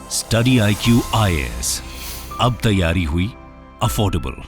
Study IQ IAS, अब तैयारी हुई अफोर्डेबल।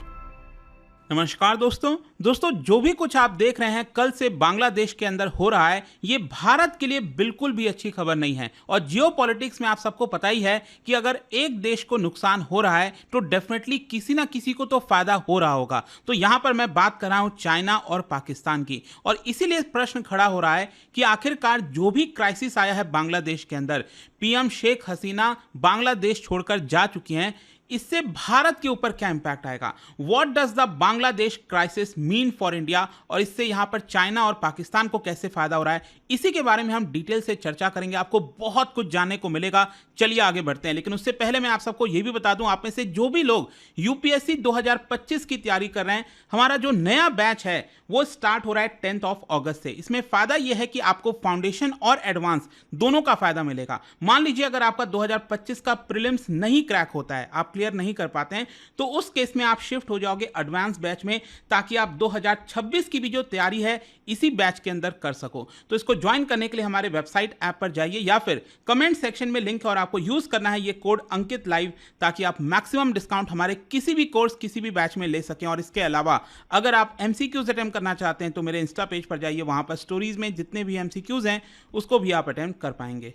नमस्कार दोस्तों जो भी कुछ आप देख रहे हैं कल से बांग्लादेश के अंदर हो रहा है, ये भारत के लिए बिल्कुल भी अच्छी खबर नहीं है। और जियोपॉलिटिक्स में आप सबको पता ही है कि अगर एक देश को नुकसान हो रहा है तो डेफिनेटली किसी ना किसी को तो फायदा हो रहा होगा। तो यहां पर मैं बात कर रहा हूं चाइना और पाकिस्तान की, और इसीलिए प्रश्न खड़ा हो रहा है कि आखिरकार जो भी क्राइसिस आया है बांग्लादेश के अंदर, पीएम शेख हसीना बांग्लादेश छोड़कर जा चुकी हैं, इससे भारत के ऊपर क्या इंपैक्ट आएगा। What does the Bangladesh crisis mean for India, और इससे यहां पर चाइना और पाकिस्तान को कैसे फायदा हो रहा है, इसी के बारे में हम डिटेल से चर्चा करेंगे। आपको बहुत कुछ जानने को मिलेगा। चलिए आगे बढ़ते हैं, लेकिन उससे पहले मैं आप सबको यह भी बता दूं, आप में से जो भी लोग यूपीएससी 2025 की तैयारी कर रहे हैं, हमारा जो नया बैच है वो स्टार्ट हो रहा है 10 अगस्त से। इसमें फायदा यह है कि आपको फाउंडेशन और एडवांस दोनों का फायदा मिलेगा। मान लीजिए अगर आपका 2025 का प्रीलिम्स नहीं क्रैक होता है, आप क्लियर नहीं कर पाते हैं, तो उस केस में आप शिफ्ट हो जाओगे एडवांस बैच में, ताकि आप 2026 की भी जो तैयारी है इसी बैच के अंदर कर सको। तो इसको ज्वाइन करने के लिए हमारे वेबसाइट ऐप पर जाइए या फिर कमेंट सेक्शन में लिंक है, और आपको यूज करना है ये कोड अंकित लाइव, ताकि आप मैक्सिमम डिस्काउंट हमारे किसी भी कोर्स किसी भी बैच में ले सकें। और इसके अलावा अगर आप एमसीक्यूज अटेम्प्ट करना चाहते हैं तो मेरे इंस्टा पेज पर जाइए, वहां पर स्टोरीज में जितने भी एमसीक्यूज हैं उसको भी आप अटेम्प्ट कर पाएंगे।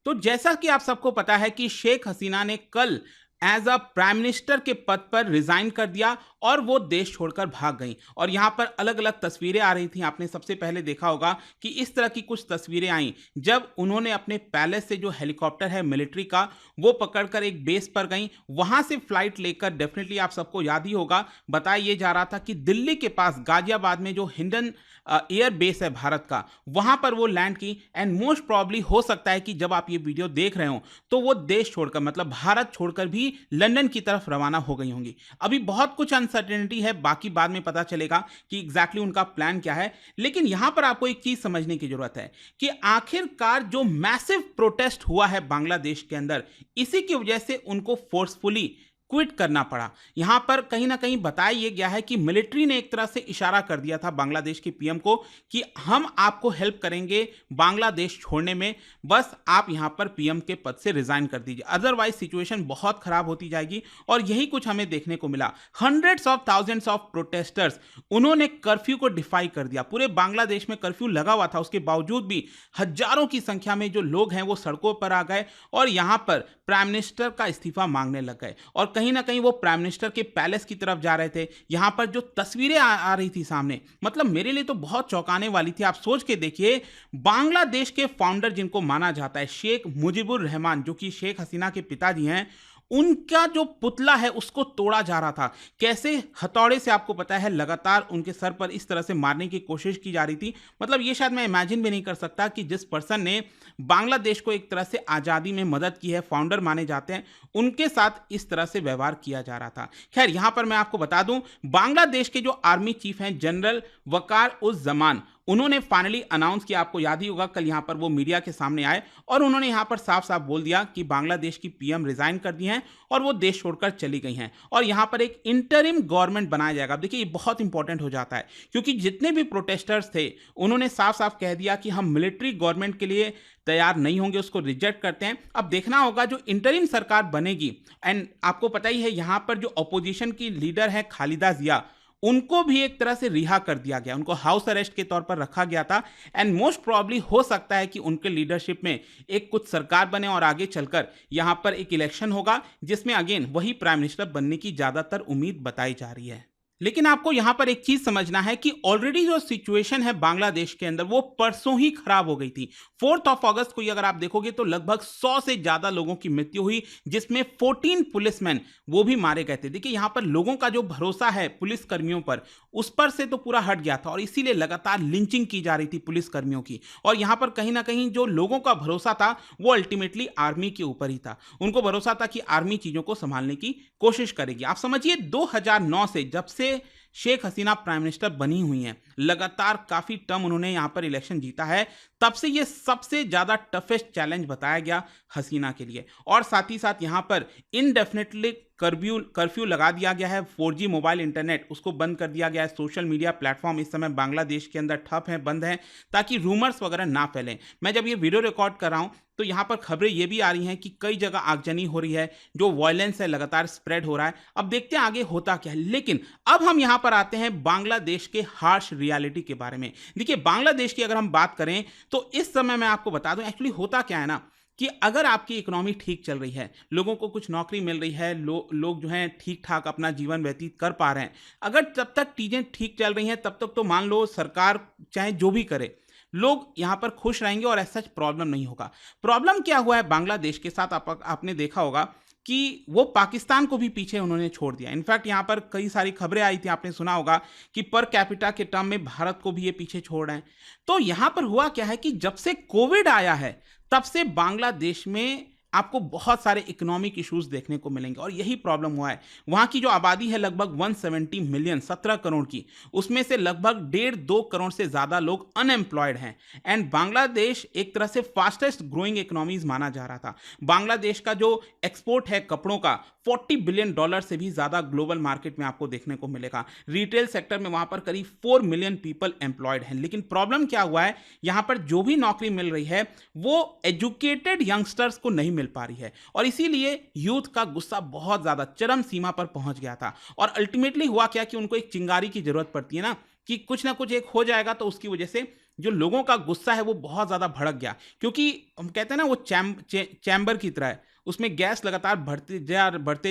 तो जैसा कि आप सबको पता है कि शेख हसीना ने कल एज अ प्राइम मिनिस्टर के पद पर रिजाइन कर दिया और वो देश छोड़कर भाग गई। और यहां पर अलग अलग तस्वीरें आ रही थी। आपने सबसे पहले देखा होगा कि इस तरह की कुछ तस्वीरें आई जब उन्होंने अपने पैलेस से जो हेलीकॉप्टर है मिलिट्री का, वो पकड़कर एक बेस पर गई, वहां से फ्लाइट लेकर, डेफिनेटली आप सबको याद ही होगा, बताया यह जा रहा था कि दिल्ली के पास गाजियाबाद में जो हिंडन एयर बेस है भारत का, वहां पर वो लैंड की। एंड मोस्ट प्रॉब्ली हो सकता है कि जब आप ये वीडियो देख रहे हो तो वो देश छोड़कर, मतलब भारत छोड़कर भी लंदन की तरफ रवाना हो गई होंगी। अभी बहुत कुछ अनसर्टेनिटी है, बाकी बाद में पता चलेगा कि एग्जैक्टली उनका प्लान क्या है। लेकिन यहां पर आपको एक चीज समझने की जरूरत है कि आखिरकार जो मैसिव प्रोटेस्ट हुआ है बांग्लादेश के अंदर, इसी की वजह से उनको फोर्सफुली क्विट करना पड़ा। यहां पर कहीं ना कहीं बताया यह गया है कि मिलिट्री ने एक तरह से इशारा कर दिया था बांग्लादेश के पीएम को कि हम आपको हेल्प करेंगे बांग्लादेश छोड़ने में, बस आप यहां पर पीएम के पद से रिजाइन कर दीजिए, अदरवाइज सिचुएशन बहुत खराब होती जाएगी। और यही कुछ हमें देखने को मिला। Hundreds of thousands of protesters, उन्होंने कर्फ्यू को डिफाई कर दिया। पूरे बांग्लादेश में कर्फ्यू लगा हुआ था, उसके बावजूद भी हजारों की संख्या में जो लोग हैं वो सड़कों पर आ गए और यहां पर प्राइम मिनिस्टर का इस्तीफा मांगने लग गए। और कहीं ना कहीं वो प्राइम मिनिस्टर के पैलेस की तरफ जा रहे थे। यहां पर जो तस्वीरें आ रही थी सामने, मतलब मेरे लिए तो बहुत चौंकाने वाली थी। आप सोच के देखिए, बांग्लादेश के फाउंडर जिनको माना जाता है शेख मुजीबुर रहमान, जो कि शेख हसीना के पिताजी हैं, उनका जो पुतला है उसको तोड़ा जा रहा था। कैसे हथौड़े से, आपको पता है, लगातार उनके सर पर इस तरह से मारने की कोशिश की जा रही थी। मतलब ये शायद मैं इमेजिन भी नहीं कर सकता कि जिस पर्सन ने बांग्लादेश को एक तरह से आज़ादी में मदद की है, फाउंडर माने जाते हैं, उनके साथ इस तरह से व्यवहार किया जा रहा था। खैर, यहां पर मैं आपको बता दूं, बांग्लादेश के जो आर्मी चीफ हैं जनरल वकार उज जमान, उन्होंने फाइनली अनाउंस किया। आपको याद ही होगा, कल यहां पर वो मीडिया के सामने आए और उन्होंने यहां पर साफ साफ बोल दिया कि बांग्लादेश की पीएम रिजाइन कर दी हैं और वो देश छोड़कर चली गई हैं और यहां पर एक इंटरिम गवर्नमेंट बनाया जाएगा। अब देखिए, ये बहुत इंपॉर्टेंट हो जाता है, क्योंकि जितने भी प्रोटेस्टर्स थे उन्होंने साफ साफ कह दिया कि हम मिलिट्री गवर्नमेंट के लिए तैयार नहीं होंगे, उसको रिजेक्ट करते हैं। अब देखना होगा जो इंटरिम सरकार बनेगी। एंड आपको पता ही है, यहां पर जो अपोजिशन की लीडर है खालिदा जिया, उनको भी एक तरह से रिहा कर दिया गया, उनको हाउस अरेस्ट के तौर पर रखा गया था। एंड मोस्ट प्रॉब्ली हो सकता है कि उनके लीडरशिप में एक कुछ सरकार बने और आगे चलकर यहां पर एक इलेक्शन होगा, जिसमें अगेन वही प्राइम मिनिस्टर बनने की ज्यादातर उम्मीद बताई जा रही है। लेकिन आपको यहां पर एक चीज समझना है कि ऑलरेडी जो सिचुएशन है बांग्लादेश के अंदर, वो परसों ही खराब हो गई थी। 4 अगस्त को अगर आप देखोगे तो लगभग 100 से ज्यादा लोगों की मृत्यु हुई, जिसमें 14 पुलिसमैन वो भी मारे गए थे। देखिए, यहां पर लोगों का जो भरोसा है पुलिस कर्मियों पर, उस पर से तो पूरा हट गया था और इसीलिए लगातार लिंचिंग की जा रही थी पुलिस कर्मियों की। और यहां पर कहीं ना कहीं जो लोगों का भरोसा था वो अल्टीमेटली आर्मी के ऊपर ही था। उनको भरोसा था कि आर्मी चीजों को संभालने की कोशिश करेगी। आप समझिए, 2009 से, जब से शेख हसीना प्राइम मिनिस्टर बनी हुई हैं, लगातार काफ़ी टर्म उन्होंने यहाँ पर इलेक्शन जीता है, तब से ये सबसे ज़्यादा टफेस्ट चैलेंज बताया गया हसीना के लिए। और साथ ही साथ यहाँ पर इनडेफिनेटली कर्फ्यू लगा दिया गया है, 4G मोबाइल इंटरनेट उसको बंद कर दिया गया है, सोशल मीडिया प्लेटफॉर्म इस समय बांग्लादेश के अंदर ठप हैं, बंद हैं, ताकि रूमर्स वगैरह ना फैलें। मैं जब ये वीडियो रिकॉर्ड कर रहा हूँ तो यहाँ पर खबरें ये भी आ रही हैं कि कई जगह आगजनी हो रही है, जो वायलेंस है लगातार स्प्रेड हो रहा है। अब देखते हैं आगे होता क्या है। लेकिन अब हम यहाँ पर आते हैं बांग्लादेश के हार्श रियलिटी के बारे में। देखिए, बांग्लादेश की अगर हम बात करें तो इस समय मैं आपको बता दूं एक्चुअली होता क्या है ना, कि अगर आपकी इकोनॉमी ठीक चल रही है, लोगों को कुछ नौकरी मिल रही है, लोग जो हैं ठीक ठाक अपना जीवन व्यतीत कर पा रहे हैं, अगर जब तक चीज़ें ठीक चल रही हैं तब तक तो मान लो सरकार चाहे जो भी करे, लोग यहाँ पर खुश रहेंगे और ऐसा प्रॉब्लम नहीं होगा। प्रॉब्लम क्या हुआ है बांग्लादेश के साथ, आपने देखा होगा कि वो पाकिस्तान को भी पीछे उन्होंने छोड़ दिया। इनफैक्ट यहाँ पर कई सारी खबरें आई थी, आपने सुना होगा कि पर कैपिटा के टर्म में भारत को भी ये पीछे छोड़ रहे हैं। तो यहाँ पर हुआ क्या है कि जब से कोविड आया है तब से बांग्लादेश में आपको बहुत सारे इकोनॉमिक इश्यूज देखने को मिलेंगे और यही प्रॉब्लम हुआ है। वहाँ की जो आबादी है लगभग 170 मिलियन, 17 करोड़ की, उसमें से लगभग 1.5-2 करोड़ से ज़्यादा लोग अनएम्प्लॉयड हैं। एंड बांग्लादेश एक तरह से फास्टेस्ट ग्रोइंग इकोनॉमीज माना जा रहा था। बांग्लादेश का जो एक्सपोर्ट है कपड़ों का, $40 बिलियन से भी ज़्यादा ग्लोबल मार्केट में आपको देखने को मिलेगा। रिटेल सेक्टर में वहाँ पर करीब 4 मिलियन पीपल एम्प्लॉयड हैं। लेकिन प्रॉब्लम क्या हुआ है, यहाँ पर जो भी नौकरी मिल रही है वो एजुकेटेड यंगस्टर्स को नहीं मिल पा रही है और इसीलिए यूथ का गुस्सा बहुत ज्यादा चरम सीमा पर पहुंच गया था। और अल्टीमेटली हुआ क्या कि उनको एक चिंगारी की जरूरत पड़ती है ना, कि कुछ ना कुछ एक हो जाएगा, तो उसकी वजह से जो लोगों का गुस्सा है वो बहुत ज्यादा भड़क गया। क्योंकि हम कहते हैं ना वो चैम्बर की तरह है, उसमें गैस लगातार बढ़ते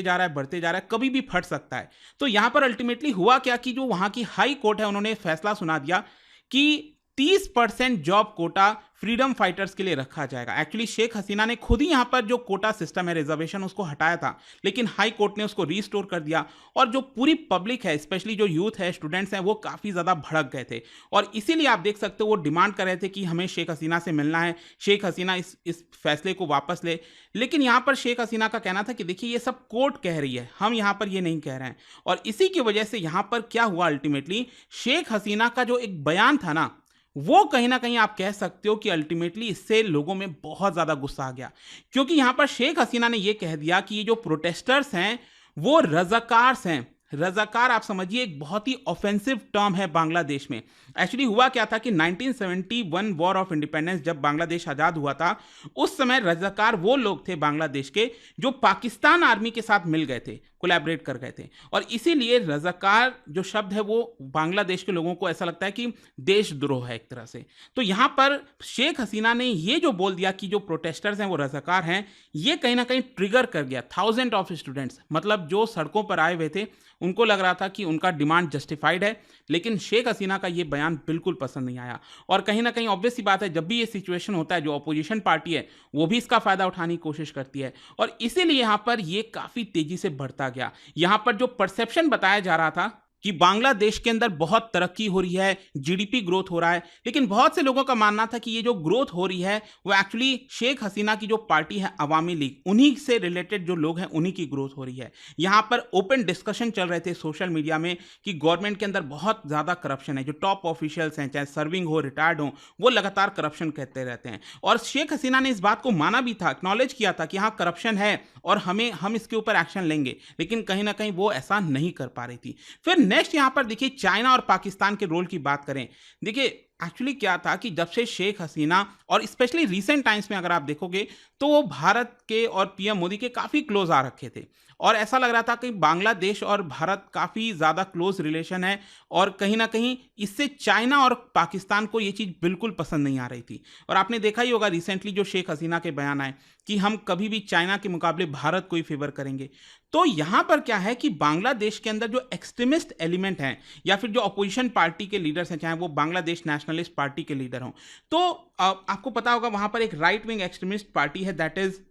जा रहा है, कभी भी फट सकता है। तो यहां पर अल्टीमेटली हुआ क्या कि जो वहां की हाई कोर्ट है उन्होंने फैसला सुना दिया कि 30% जॉब कोटा फ्रीडम फाइटर्स के लिए रखा जाएगा। एक्चुअली शेख हसीना ने खुद ही यहाँ पर जो कोटा सिस्टम है, रिजर्वेशन, उसको हटाया था, लेकिन हाई कोर्ट ने उसको रीस्टोर कर दिया। और जो पूरी पब्लिक है, स्पेशली जो यूथ है, स्टूडेंट्स हैं, वो काफ़ी ज़्यादा भड़क गए थे और इसीलिए आप देख सकते हो वो डिमांड कर रहे थे कि हमें शेख हसीना से मिलना है, शेख हसीना इस फैसले को वापस ले। लेकिन यहाँ पर शेख हसीना का कहना था कि देखिए ये सब कोर्ट कह रही है, हम यहाँ पर ये नहीं कह रहे हैं। और इसी की वजह से यहाँ पर क्या हुआ, अल्टीमेटली शेख हसीना का जो एक बयान था ना, वो कहीं ना कहीं आप कह सकते हो कि अल्टीमेटली इससे लोगों में बहुत ज्यादा गुस्सा आ गया। क्योंकि यहां पर शेख हसीना ने यह कह दिया कि ये जो प्रोटेस्टर्स हैं वो रजाकार्स हैं। रजाकार आप समझिए एक बहुत ही ऑफेंसिव टर्म है बांग्लादेश में। एक्चुअली हुआ क्या था कि 1971 वॉर ऑफ इंडिपेंडेंस, जब बांग्लादेश आज़ाद हुआ था, उस समय रजाकार वो लोग थे बांग्लादेश के जो पाकिस्तान आर्मी के साथ मिल गए थे, कोलैबोरेट कर गए थे। और इसीलिए रजाकार जो शब्द है वो बांग्लादेश के लोगों को ऐसा लगता है कि देशद्रोह है एक तरह से। तो यहाँ पर शेख हसीना ने ये जो बोल दिया कि जो प्रोटेस्टर्स हैं वो रजाकार हैं, ये कहीं ना कहीं ट्रिगर कर गया थाउजेंड ऑफ स्टूडेंट्स, मतलब जो सड़कों पर आए हुए थे उनको लग रहा था कि उनका डिमांड जस्टिफाइड है। लेकिन शेख हसीना का ये बयान बिल्कुल पसंद नहीं आया और कहीं ना कहीं ऑब्वियस सी बात है, जब भी ये सिचुएशन होता है जो अपोजिशन पार्टी है वो भी इसका फायदा उठाने की कोशिश करती है और इसीलिए यहाँ पर ये काफ़ी तेजी से बढ़ता गया। यहाँ पर जो परसेप्शन बताया जा रहा था कि बांग्लादेश के अंदर बहुत तरक्की हो रही है, जीडीपी ग्रोथ हो रहा है, लेकिन बहुत से लोगों का मानना था कि ये जो ग्रोथ हो रही है वो एक्चुअली शेख हसीना की जो पार्टी है अवामी लीग, उन्हीं से रिलेटेड जो लोग हैं उन्हीं की ग्रोथ हो रही है। यहाँ पर ओपन डिस्कशन चल रहे थे सोशल मीडिया में कि गवर्नमेंट के अंदर बहुत ज़्यादा करप्शन है, जो टॉप ऑफिशियल्स हैं, चाहे सर्विंग हो, रिटायर्ड हो, वो लगातार करप्शन कहते रहते हैं। और शेख हसीना ने इस बात को माना भी था, एक्नॉलेज किया था कि हाँ करप्शन है और हम इसके ऊपर एक्शन लेंगे, लेकिन कहीं ना कहीं वो ऐसा नहीं कर पा रही थी। फिर नेक्स्ट यहां पर देखिए चाइना और पाकिस्तान के रोल की बात करें। देखिए एक्चुअली क्या था कि जब से शेख हसीना और स्पेशली रीसेंट टाइम्स में अगर आप देखोगे तो वो भारत के और पीएम मोदी के काफ़ी क्लोज आ रखे थे और ऐसा लग रहा था कि बांग्लादेश और भारत काफ़ी ज़्यादा क्लोज रिलेशन है और कहीं ना कहीं इससे चाइना और पाकिस्तान को ये चीज़ बिल्कुल पसंद नहीं आ रही थी। और आपने देखा ही होगा रिसेंटली जो शेख हसीना के बयान आए कि हम कभी भी चाइना के मुकाबले भारत को ही फेवर करेंगे। तो यहाँ पर क्या है कि बांग्लादेश के अंदर जो एक्सट्रीमिस्ट एलिमेंट हैं या फिर जो अपोजिशन पार्टी के लीडर्स हैं, चाहे वो बांग्लादेश नेशनलिस्ट पार्टी के लीडर हों, तो आपको पता होगा वहाँ पर एक राइट विंग एक्सट्रीमिस्ट पार्टी है, दैट इज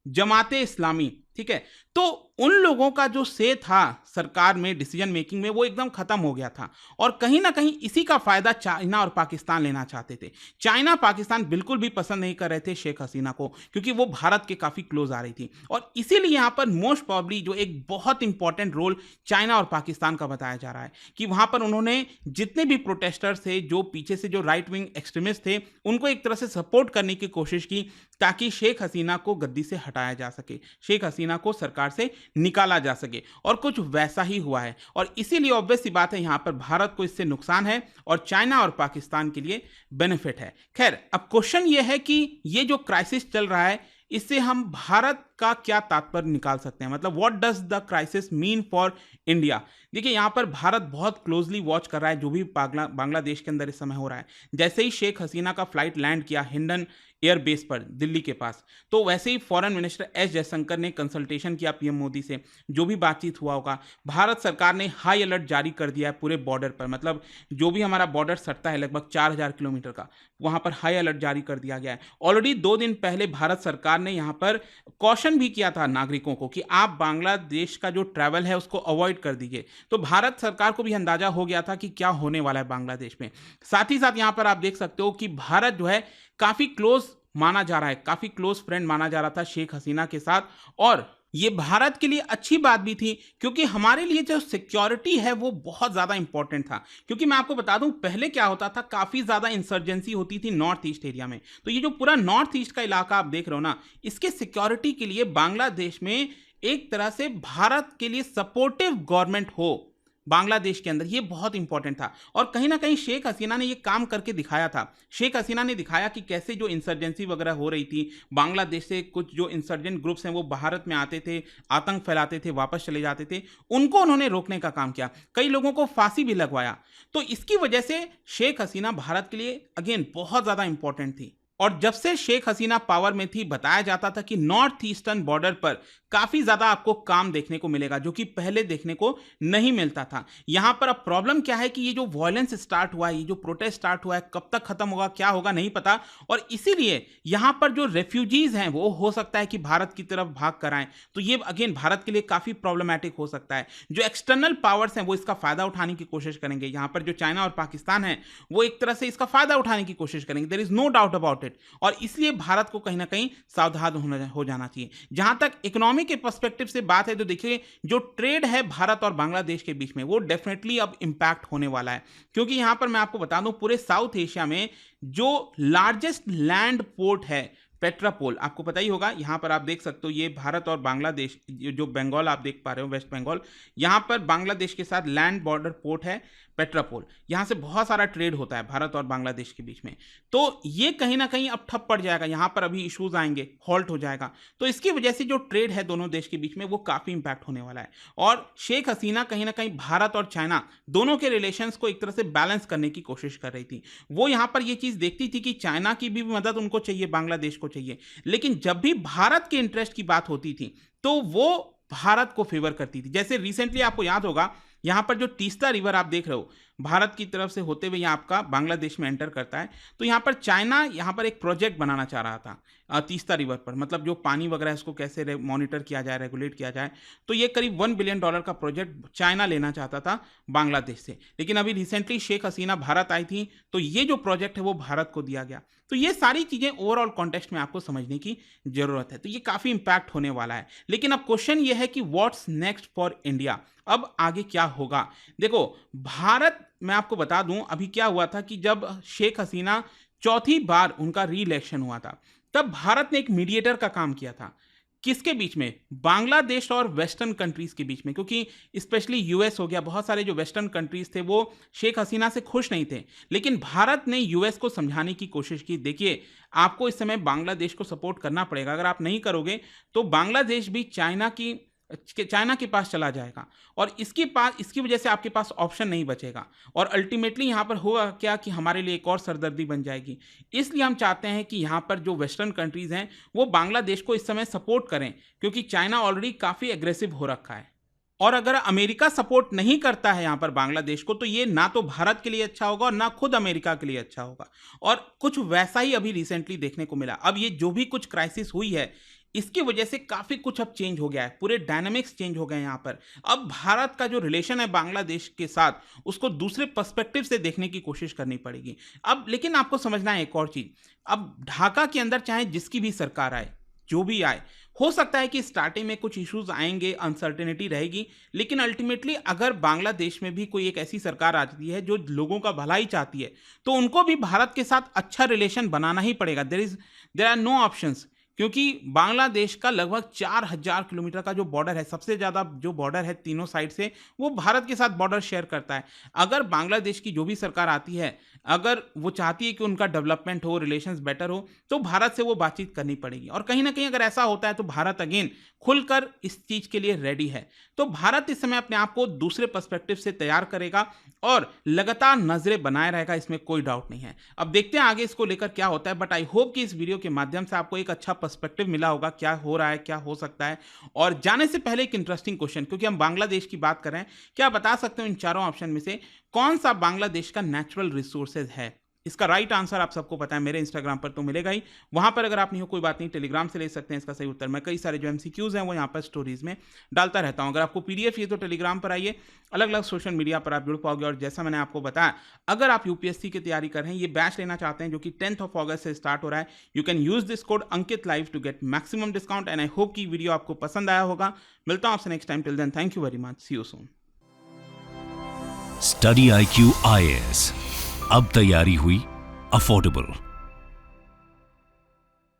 जमाते इस्लामी। ठीक है। तो उन लोगों का जो से था सरकार में डिसीजन मेकिंग में, वो एकदम खत्म हो गया था और कहीं ना कहीं इसी का फायदा चाइना और पाकिस्तान लेना चाहते थे। चाइना पाकिस्तान बिल्कुल भी पसंद नहीं कर रहे थे शेख हसीना को, क्योंकि वो भारत के काफी क्लोज आ रही थी और इसीलिए यहां पर मोस्ट प्रॉब्ली जो एक बहुत इंपॉर्टेंट रोल चाइना और पाकिस्तान का बताया जा रहा है कि वहां पर उन्होंने जितने भी प्रोटेस्टर्स थे, जो पीछे से जो राइट विंग एक्सट्रीमिस्ट थे, उनको एक तरह से सपोर्ट करने की कोशिश की ताकि शेख हसीना को गद्दी से हटाया जा सके, शेख हसीना को सरकार से निकाला जा सके। और कुछ वैसा ही हुआ है और इसीलिए ऑब्वियस सी बात है यहां पर भारत को इससे नुकसान है और चाइना और पाकिस्तान के लिए बेनिफिट है। खैर, अब क्वेश्चन यह है कि ये जो क्राइसिस चल रहा है, इससे हम भारत का क्या तात्पर्य निकाल सकते हैं, मतलब what does the crisis mean for India. देखिए, यहां पर भारत बहुत क्लोजली वॉच कर रहा है जो भी बांग्लादेश के अंदर इस समय हो रहा है। जैसे ही शेख हसीना का फ्लाइट लैंड किया हिंडन एयर बेस पर दिल्ली के पास, तो वैसे ही फॉरेन मिनिस्टर एस जयशंकर ने कंसल्टेशन किया पीएम मोदी से, जो भी बातचीत हुआ होगा। भारत सरकार ने हाई अलर्ट जारी कर दिया है पूरे बॉर्डर पर, मतलब जो भी हमारा बॉर्डर सटता है लगभग 4000 किलोमीटर का, वहां पर हाई अलर्ट जारी कर दिया गया है। ऑलरेडी 2 दिन पहले भारत सरकार ने यहां पर कॉशन भी किया था नागरिकों को कि आप बांग्लादेश का जो ट्रैवल है उसको अवॉइड कर दीजिए। तो भारत सरकार को भी अंदाजा हो गया था कि क्या होने वाला है बांग्लादेश में। साथ ही साथ यहां पर आप देख सकते हो कि भारत जो है काफी क्लोज माना जा रहा है, काफी क्लोज फ्रेंड माना जा रहा था शेख हसीना के साथ। और ये भारत के लिए अच्छी बात भी थी क्योंकि हमारे लिए जो सिक्योरिटी है वो बहुत ज्यादा इंपॉर्टेंट था। क्योंकि मैं आपको बता दूं, पहले क्या होता था, काफी ज्यादा इंसर्जेंसी होती थी नॉर्थ ईस्ट एरिया में। तो ये जो पूरा नॉर्थ ईस्ट का इलाका आप देख रहे हो ना, इसके सिक्योरिटी के लिए बांग्लादेश में एक तरह से भारत के लिए सपोर्टिव गवर्नमेंट हो बांग्लादेश के अंदर, ये बहुत इंपॉर्टेंट था। और कहीं ना कहीं शेख हसीना ने ये काम करके दिखाया था। शेख हसीना ने दिखाया कि कैसे जो इंसर्जेंसी वगैरह हो रही थी बांग्लादेश से, कुछ जो इंसर्जेंट ग्रुप्स हैं वो भारत में आते थे, आतंक फैलाते थे, वापस चले जाते थे, उनको उन्होंने रोकने का काम किया। कई लोगों को फांसी भी लगवाया। तो इसकी वजह से शेख हसीना भारत के लिए अगेन बहुत ज्यादा इंपॉर्टेंट थी। और जब से शेख हसीना पावर में थी, बताया जाता था कि नॉर्थ ईस्टर्न बॉर्डर पर काफी ज्यादा आपको काम देखने को मिलेगा, जो कि पहले देखने को नहीं मिलता था। यहां पर अब प्रॉब्लम क्या है कि ये जो वायलेंस स्टार्ट हुआ है, ये जो प्रोटेस्ट स्टार्ट हुआ है, कब तक खत्म होगा, क्या होगा, नहीं पता। और इसीलिए यहां पर जो रेफ्यूजीज हैं वो हो सकता है कि भारत की तरफ भाग कर आएं। तो ये अगेन भारत के लिए काफी प्रॉब्लमैटिक हो सकता है। जो एक्सटर्नल पावर्स हैं वो इसका फायदा उठाने की कोशिश करेंगे। यहां पर जो चाइना और पाकिस्तान है वो एक तरह से इसका फायदा उठाने की कोशिश करेंगे, there is no doubt about it. और इसलिए भारत को कहीं ना कहीं सावधान हो जाना चाहिए। जहां तक इकोनॉमी के पर्सपेक्टिव से बात है, तो देखिए जो ट्रेड है भारत और बांग्लादेश के बीच में, वो डेफिनेटली अब इंपैक्ट होने वाला है। क्योंकि यहां पर मैं आपको बता दूं, पूरे साउथ एशिया में जो लार्जेस्ट लैंड पोर्ट है पेट्रापोल, आपको पता ही होगा। यहां पर आप देख सकते हो ये भारत और बांग्लादेश, जो बंगाल आप देख पा रहे हो, वेस्ट बंगाल, यहां पर बांग्लादेश के साथ लैंड बॉर्डर पोर्ट है पेट्रापोल। यहां से बहुत सारा ट्रेड होता है भारत और बांग्लादेश के बीच में। तो ये कहीं ना कहीं अब ठप पड़ जाएगा, यहां पर अभी इश्यूज आएंगे, हॉल्ट हो जाएगा। तो इसकी वजह से जो ट्रेड है दोनों देश के बीच में वो काफी इंपैक्ट होने वाला है। और शेख हसीना कहीं ना कहीं भारत और चाइना दोनों के रिलेशंस को एक तरह से बैलेंस करने की कोशिश कर रही थी। वो यहां पर ये चीज देखती थी कि चाइना की भी मदद उनको चाहिए, बांग्लादेश को चाहिए, लेकिन जब भी भारत के इंटरेस्ट की बात होती थी तो वो भारत को फेवर करती थी। जैसे रिसेंटली आपको याद होगा, यहां पर जो तीस्ता रिवर आप देख रहे हो, भारत की तरफ से होते हुए यहाँ आपका बांग्लादेश में एंटर करता है। तो यहाँ पर चाइना यहाँ पर एक प्रोजेक्ट बनाना चाह रहा था तीस्ता रिवर पर, मतलब जो पानी वगैरह है उसको कैसे मॉनिटर किया जाए, रेगुलेट किया जाए। तो ये करीब $1 बिलियन का प्रोजेक्ट चाइना लेना चाहता था बांग्लादेश से। लेकिन अभी रिसेंटली शेख हसीना भारत आई थी तो ये जो प्रोजेक्ट है वो भारत को दिया गया। तो ये सारी चीजें ओवरऑल कॉन्टेक्स्ट में आपको समझने की जरूरत है। तो ये काफी इंपैक्ट होने वाला है। लेकिन अब क्वेश्चन ये है कि व्हाट्स नेक्स्ट फॉर इंडिया, अब आगे क्या होगा। देखो भारत, मैं आपको बता दूं अभी क्या हुआ था कि जब शेख हसीना चौथी बार उनका री इलेक्शन हुआ था, तब भारत ने एक मीडिएटर का काम किया था। किसके बीच में? बांग्लादेश और वेस्टर्न कंट्रीज के बीच में, क्योंकि स्पेशली यूएस हो गया, बहुत सारे जो वेस्टर्न कंट्रीज थे वो शेख हसीना से खुश नहीं थे। लेकिन भारत ने यूएस को समझाने की कोशिश की, देखिए आपको इस समय बांग्लादेश को सपोर्ट करना पड़ेगा, अगर आप नहीं करोगे तो बांग्लादेश भी चाइना के पास चला जाएगा और इसकी वजह से आपके पास ऑप्शन नहीं बचेगा। और अल्टीमेटली यहाँ पर होगा क्या कि हमारे लिए एक और सरदर्दी बन जाएगी। इसलिए हम चाहते हैं कि यहाँ पर जो वेस्टर्न कंट्रीज हैं वो बांग्लादेश को इस समय सपोर्ट करें, क्योंकि चाइना ऑलरेडी काफ़ी एग्रेसिव हो रखा है। और अगर अमेरिका सपोर्ट नहीं करता है यहाँ पर बांग्लादेश को, तो ये ना तो भारत के लिए अच्छा होगा और ना खुद अमेरिका के लिए अच्छा होगा। और कुछ वैसा ही अभी रिसेंटली देखने को मिला। अब ये जो भी कुछ क्राइसिस हुई है, इसकी वजह से काफ़ी कुछ अब चेंज हो गया है, पूरे डायनामिक्स चेंज हो गए हैं यहाँ पर। अब भारत का जो रिलेशन है बांग्लादेश के साथ, उसको दूसरे पर्सपेक्टिव से देखने की कोशिश करनी पड़ेगी। अब लेकिन आपको समझना है एक और चीज़, अब ढाका के अंदर चाहे जिसकी भी सरकार आए, जो भी आए, हो सकता है कि स्टार्टिंग में कुछ इश्यूज आएंगे, अनसर्टेनिटी रहेगी, लेकिन अल्टीमेटली अगर बांग्लादेश में भी कोई एक ऐसी सरकार आती है जो लोगों का भलाई चाहती है, तो उनको भी भारत के साथ अच्छा रिलेशन बनाना ही पड़ेगा। देयर आर नो ऑप्शंस, क्योंकि बांग्लादेश का लगभग 4000 किलोमीटर का जो बॉर्डर है, सबसे ज़्यादा जो बॉर्डर है तीनों साइड से, वो भारत के साथ बॉर्डर शेयर करता है। अगर बांग्लादेश की जो भी सरकार आती है, अगर वो चाहती है कि उनका डेवलपमेंट हो, रिलेशंस बेटर हो, तो भारत से वो बातचीत करनी पड़ेगी। और कहीं ना कहीं अगर ऐसा होता है तो भारत अगेन खुलकर इस चीज़ के लिए रेडी है। तो भारत इस समय अपने आप को दूसरे पर्सपेक्टिव से तैयार करेगा और लगातार नजरें बनाए रहेगा, इसमें कोई डाउट नहीं है। अब देखते हैं आगे इसको लेकर क्या होता है, बट आई होप कि इस वीडियो के माध्यम से आपको एक अच्छा पर्सपेक्टिव मिला होगा, क्या हो रहा है, क्या हो सकता है। और जाने से पहले एक इंटरेस्टिंग क्वेश्चन, क्योंकि हम बांग्लादेश की बात कर रहे हैं, क्या बता सकते हो इन चारों ऑप्शन में से कौन सा बांग्लादेश का नेचुरल रिसोर्सेज है? इसका राइट आंसर आप सबको पता है, मेरे इंस्टाग्राम पर तो मिलेगा ही, वहां पर अगर आप नहीं हो कोई बात नहीं, टेलीग्राम से ले सकते हैं इसका सही उत्तर। मैं कई सारे जो एमसीक्यूज हैं वो यहाँ पर स्टोरीज में डालता रहता हूँ। अगर आपको पीडीएफ चाहिए तो टेलीग्राम पर आइए, अलग अलग सोशल मीडिया पर आप जुड़ पाओगे। और जैसा मैंने आपको बताया, अगर आप यूपीएससी की तैयारी कर रहे हैं, ये बैच लेना चाहते हैं जो कि 10 अगस्त से स्टार्ट हो रहा है, you can use this code Ankit live to get maximum discount. And I hope कि वीडियो आपको पसंद आया होगा। मिलता हूं आपसे next time, till then thank you very much, see you soon. Study IQ IAS, अब तैयारी हुई अफोर्डेबल।